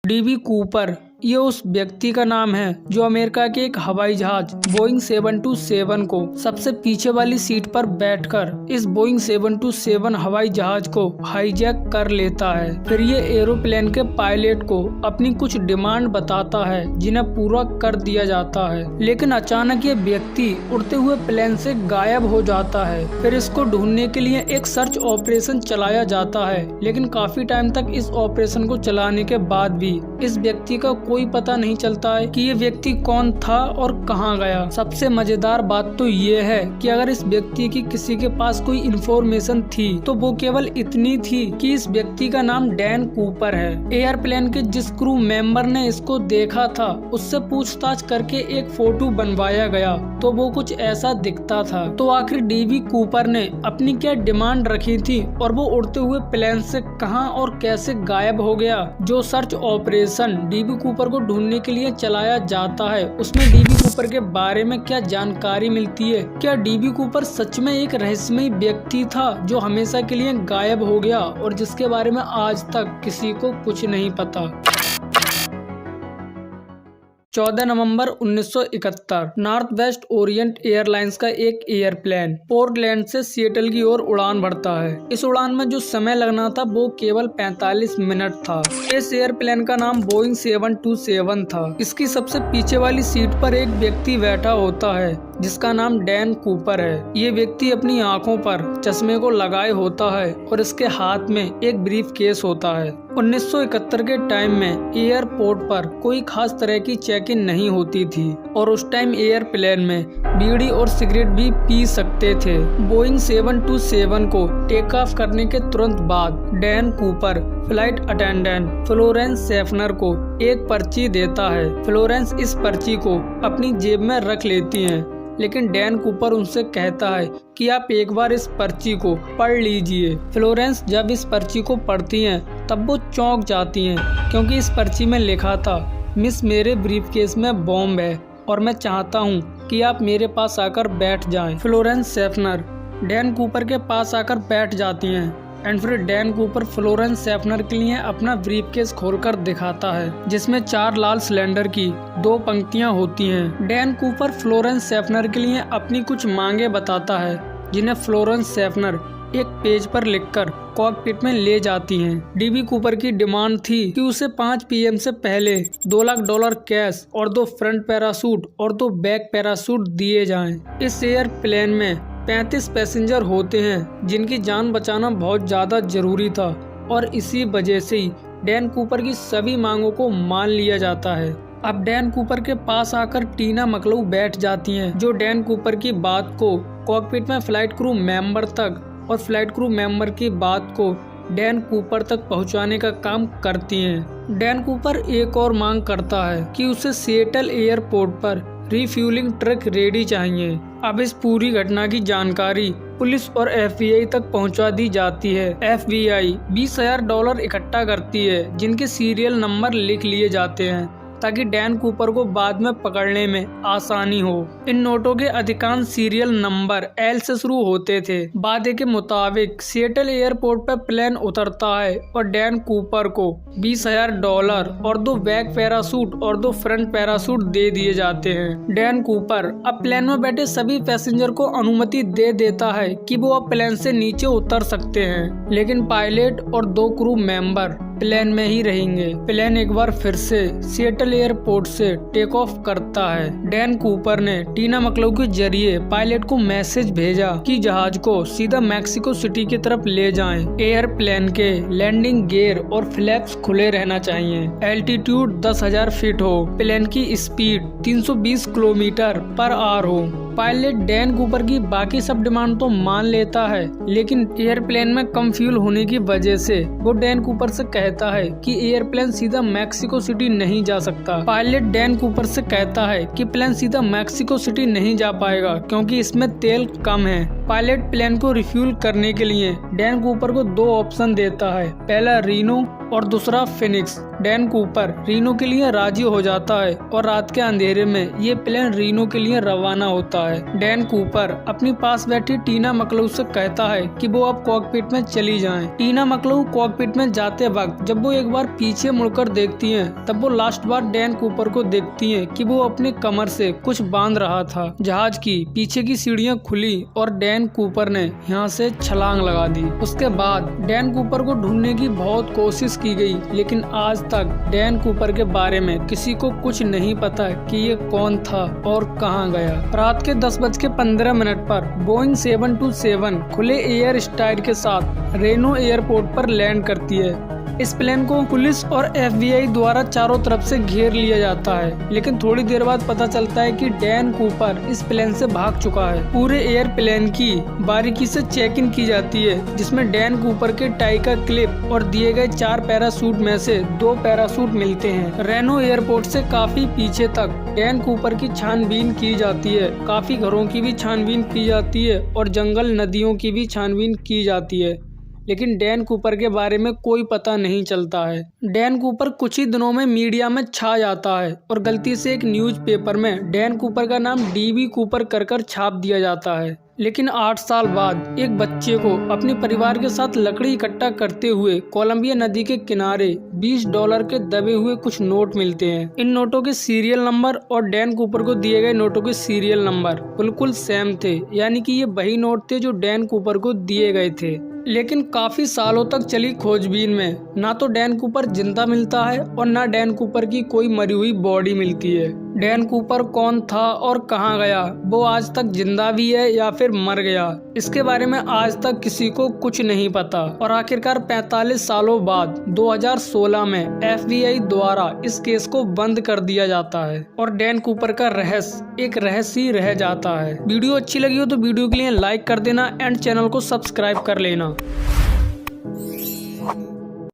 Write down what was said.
DB Cooper ये उस व्यक्ति का नाम है जो अमेरिका के एक हवाई जहाज बोइंग 727 को सबसे पीछे वाली सीट पर बैठकर इस बोइंग 727 हवाई जहाज को हाईजैक कर लेता है। फिर ये एरोप्लेन के पायलट को अपनी कुछ डिमांड बताता है जिन्हें पूरा कर दिया जाता है। लेकिन अचानक ये व्यक्ति उड़ते हुए प्लेन से गायब हो जाता है। फिर इसको ढूंढने के लिए एक सर्च ऑपरेशन चलाया जाता है, लेकिन काफी टाइम तक इस ऑपरेशन को चलाने के बाद भी इस व्यक्ति का कोई पता नहीं चलता है कि ये व्यक्ति कौन था और कहाँ गया। सबसे मजेदार बात तो ये है कि अगर इस व्यक्ति की किसी के पास कोई इन्फॉर्मेशन थी तो वो केवल इतनी थी कि इस व्यक्ति का नाम डैन कूपर है। एयरप्लेन के जिस क्रू मेंबर ने इसको देखा था उससे पूछताछ करके एक फोटो बनवाया गया तो वो कुछ ऐसा दिखता था। तो आखिर डीबी कूपर ने अपनी क्या डिमांड रखी थी और वो उड़ते हुए प्लेन से कहां और कैसे गायब हो गया। जो सर्च ऑपरेशन डीबी कूपर को ढूंढने के लिए चलाया जाता है उसमें डीबी कूपर के बारे में क्या जानकारी मिलती है। क्या डीबी कूपर सच में एक रहस्यमयी व्यक्ति था जो हमेशा के लिए गायब हो गया और जिसके बारे में आज तक किसी को कुछ नहीं पता। 14 नवंबर 1971 नॉर्थ वेस्ट ओरिएंट एयरलाइंस का एक एयरप्लेन पोर्टलैंड से सिएटल की ओर उड़ान भरता है। इस उड़ान में जो समय लगना था वो केवल 45 मिनट था। इस एयरप्लेन का नाम बोइंग 727 था। इसकी सबसे पीछे वाली सीट पर एक व्यक्ति बैठा होता है जिसका नाम डैन कूपर है। ये व्यक्ति अपनी आंखों पर चश्मे को लगाए होता है और इसके हाथ में एक ब्रीफ केस होता है। 1971 के टाइम में एयरपोर्ट पर कोई खास तरह की चेक इन नहीं होती थी और उस टाइम एयरप्लेन में बीड़ी और सिगरेट भी पी सकते थे। बोइंग 727 को टेक ऑफ करने के तुरंत बाद Dan Cooper flight attendant Florence Schaffner को एक पर्ची देता है। फ्लोरेंस इस पर्ची को अपनी जेब में रख लेती हैं, लेकिन डैन कूपर उनसे कहता है कि आप एक बार इस पर्ची को पढ़ लीजिए। फ्लोरेंस जब इस पर्ची को पढ़ती हैं तब वो चौंक जाती हैं क्योंकि इस पर्ची में लिखा था, मिस मेरे ब्रीफकेस में बॉम्ब है और मैं चाहता हूँ कि आप मेरे पास आकर बैठ जाएं। फ्लोरेंस सेफनर डैन कूपर के पास आकर बैठ जाती हैं एंड फिर डैन कूपर फ्लोरेंस सेफनर के लिए अपना ब्रीफकेस खोलकर दिखाता है जिसमें 4 लाल सिलेंडर की 2 पंक्तियां होती हैं। डैन कूपर फ्लोरेंस सेफनर के लिए अपनी कुछ मांगे बताता है जिन्हें फ्लोरेंस सेफनर एक पेज पर लिखकर कॉकपिट में ले जाती हैं। डीबी कूपर की डिमांड थी कि उसे 5 PM से पहले $2 लाख कैश और 2 फ्रंट पैराशूट और 2 बैक पैराशूट दिए जाएं। इस एयरप्लेन में 35 पैसेंजर होते हैं जिनकी जान बचाना बहुत ज्यादा जरूरी था और इसी वजह से ही डैन कूपर की सभी मांगों को मान लिया जाता है। अब डैन कूपर के पास आकर टीना मकलू बैठ जाती हैं जो डैन कूपर की बात को कॉकपिट में फ्लाइट क्रू मेंबर तक और फ्लाइट क्रू मेंबर की बात को डैन कूपर तक पहुंचाने का काम करती हैं। डैन कूपर एक और मांग करता है कि उसे सिएटल एयरपोर्ट पर रिफ्यूलिंग ट्रक रेडी चाहिए। अब इस पूरी घटना की जानकारी पुलिस और FBI तक पहुंचा दी जाती है। FBI $20,000 इकट्ठा करती है जिनके सीरियल नंबर लिख लिए जाते हैं ताकि डैन कूपर को बाद में पकड़ने में आसानी हो। इन नोटों के अधिकांश सीरियल नंबर L से शुरू होते थे। वादे के मुताबिक सिएटल एयरपोर्ट पर प्लेन उतरता है और डैन कूपर को $20,000 और 2 बैक पैराशूट और 2 फ्रंट पैराशूट दे दिए जाते हैं। डैन कूपर अब प्लेन में बैठे सभी पैसेंजर को अनुमति दे देता है कि वो अब प्लेन से नीचे उतर सकते हैं, लेकिन पायलट और 2 क्रू मेंबर प्लेन में ही रहेंगे। प्लेन एक बार फिर से सिएटल एयरपोर्ट से टेक ऑफ करता है। डैन कूपर ने टीना मकलू के जरिए पायलट को मैसेज भेजा कि जहाज को सीधा मैक्सिको सिटी की तरफ ले जाएं। एयरप्लेन के लैंडिंग गियर और फ्लैप्स खुले रहना चाहिए। एल्टीट्यूड 10,000 फीट हो। प्लेन की स्पीड 320 किलोमीटर पर आवर हो। पायलट डैन कूपर की बाकी सब डिमांड तो मान लेता है, लेकिन एयरप्लेन में कम फ्यूल होने की वजह से वो डैन कूपर से कहता है कि एयरप्लेन सीधा मैक्सिको सिटी नहीं जा सकता। पायलट डैन कूपर से कहता है कि प्लेन सीधा मैक्सिको सिटी नहीं जा पाएगा क्योंकि इसमें तेल कम है। पायलट प्लेन को रिफ्यूल करने के लिए डैन कूपर को 2 ऑप्शन देता है, पहला रीनो और दूसरा फिनिक्स। डैन कूपर रीनो के लिए राजी हो जाता है और रात के अंधेरे में ये प्लेन रीनो के लिए रवाना होता है। डैन कूपर अपनी पास बैठी टीना मकलऊ से कहता है कि वो अब कॉकपिट में चली जाएं। टीना मकलऊ कॉकपिट में जाते वक्त जब वो एक बार पीछे मुड़कर देखती हैं, तब वो लास्ट बार डैन कूपर को देखती हैं कि वो अपनी कमर से कुछ बांध रहा था। जहाज की पीछे की सीढ़ियां खुली और डैन कूपर ने यहाँ से छलांग लगा दी। उसके बाद डैन कूपर को ढूंढने की बहुत कोशिश की गई, लेकिन आज तक डैन कूपर के बारे में किसी को कुछ नहीं पता कि ये कौन था और कहां गया। रात के 10:15 पर बोइंग 727 खुले एयर स्टाइल के साथ रेनो एयरपोर्ट पर लैंड करती है। इस प्लेन को पुलिस और FBI द्वारा चारों तरफ से घेर लिया जाता है, लेकिन थोड़ी देर बाद पता चलता है कि डैन कूपर इस प्लेन से भाग चुका है। पूरे एयरप्लेन की बारीकी से चेक इन की जाती है, जिसमें डैन कूपर के टाई का क्लिप और दिए गए 4 पैराशूट में से 2 पैराशूट मिलते हैं। रेनो एयरपोर्ट से काफी पीछे तक डैन कूपर की छानबीन की जाती है। काफी घरों की भी छानबीन की जाती है और जंगल, नदियों की भी छानबीन की जाती है, लेकिन डैन कूपर के बारे में कोई पता नहीं चलता है। डैन कूपर कुछ ही दिनों में मीडिया में छा जाता है और गलती से एक न्यूज़पेपर में डैन कूपर का नाम DB कूपर कर छाप दिया जाता है। लेकिन 8 साल बाद एक बच्चे को अपने परिवार के साथ लकड़ी इकट्ठा करते हुए कोलंबिया नदी के किनारे $20 के दबे हुए कुछ नोट मिलते हैं। इन नोटों के सीरियल नंबर और डैन कूपर को दिए गए नोटों के सीरियल नंबर बिल्कुल सेम थे, यानी कि ये वही नोट थे जो डैन कूपर को दिए गए थे। लेकिन काफी सालों तक चली खोजबीन में ना तो डैन कूपर जिंदा मिलता है और ना डैन कूपर की कोई मरी हुई बॉडी मिलती है। डैन कूपर कौन था और कहां गया, वो आज तक जिंदा भी है या फिर मर गया, इसके बारे में आज तक किसी को कुछ नहीं पता। और आखिरकार 45 सालों बाद 2016 में FBI द्वारा इस केस को बंद कर दिया जाता है और डैन कूपर का रहस्य एक रहस्य ही रह जाता है। वीडियो अच्छी लगी हो तो वीडियो के लिए लाइक कर देना एंड चैनल को सब्सक्राइब कर लेना।